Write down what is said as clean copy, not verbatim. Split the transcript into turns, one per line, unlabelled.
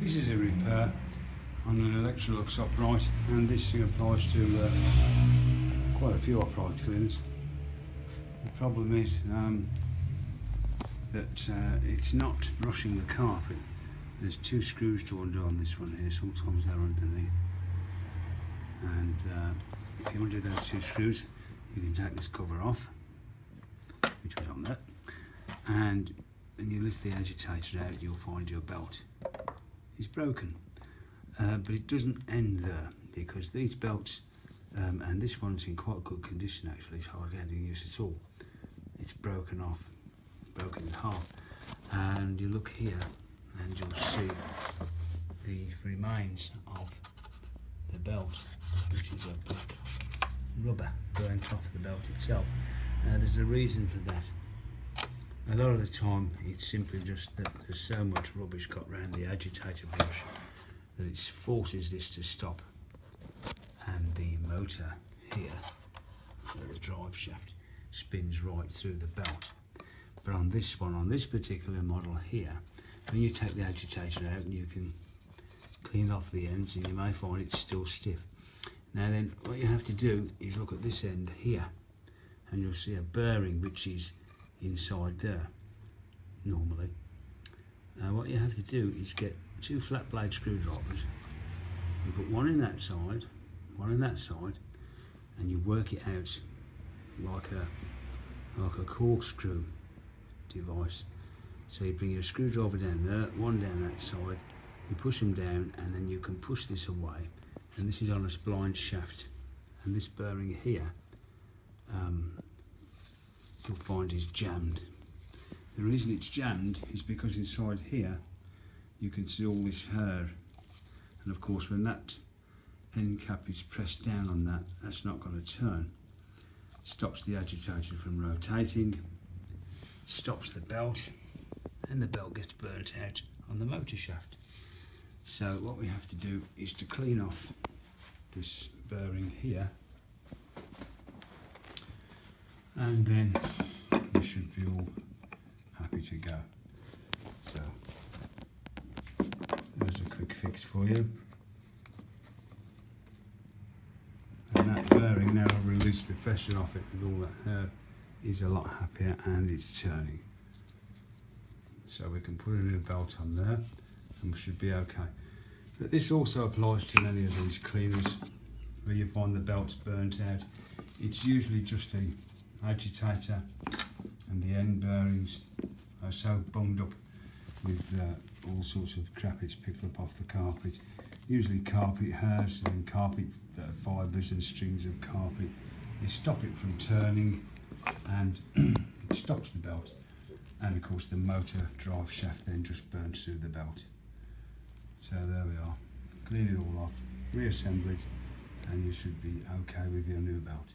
This is a repair on an Electrolux upright, and this applies to quite a few upright cleaners. The problem is that it's not brushing the carpet. There's two screws to undo on this one here, sometimes they're underneath. And if you undo those two screws, you can take this cover off, which was on there, and when you lift the agitator out, you'll find your belt is broken. But it doesn't end there, because these belts, and this one's in quite good condition actually, it's hardly any use at all. It's broken off, broken in half, and you look here and you'll see the remains of the belt, which is a black rubber burnt off the belt itself. There's a reason for that. A lot of the time it's simply just that there's so much rubbish got around the agitator brush that it forces this to stop, and the motor here, the drive shaft, spins right through the belt. But on this one, on this particular model here, when you take the agitator out, and you can clean off the ends, and you may find it's still stiff. Now then, what you have to do is look at this end here, and you'll see a bearing which is inside there normally. What you have to do is get two flat blade screwdrivers. You put one in that side, one in that side, and you work it out like a corkscrew device. So you bring your screwdriver down there, one down that side, you push them down, and then you can push this away. And this is on a spline shaft, and this bearing here you'll find is jammed. The reason it's jammed is because inside here you can see all this hair, and of course when that end cap is pressed down on that, that's not going to turn. Stops the agitator from rotating, stops the belt, and the belt gets burnt out on the motor shaft. So what we have to do is to clean off this bearing here, and then we should be all happy to go. So there's a quick fix for you. And that bearing, now I've released the pressure off it with all that hair, is a lot happier, and it's turning. So we can put a new belt on there and we should be okay. But this also applies to many of these cleaners where you find the belts burnt out. It's usually just the agitator and the end bearings are so bunged up with all sorts of crap it's picked up off the carpet. Usually carpet hairs and carpet fibres and strings of carpet. They stop it from turning, and it stops the belt. And of course the motor drive shaft then just burns through the belt. So there we are. Clean it all off, reassemble it, and you should be okay with your new belt.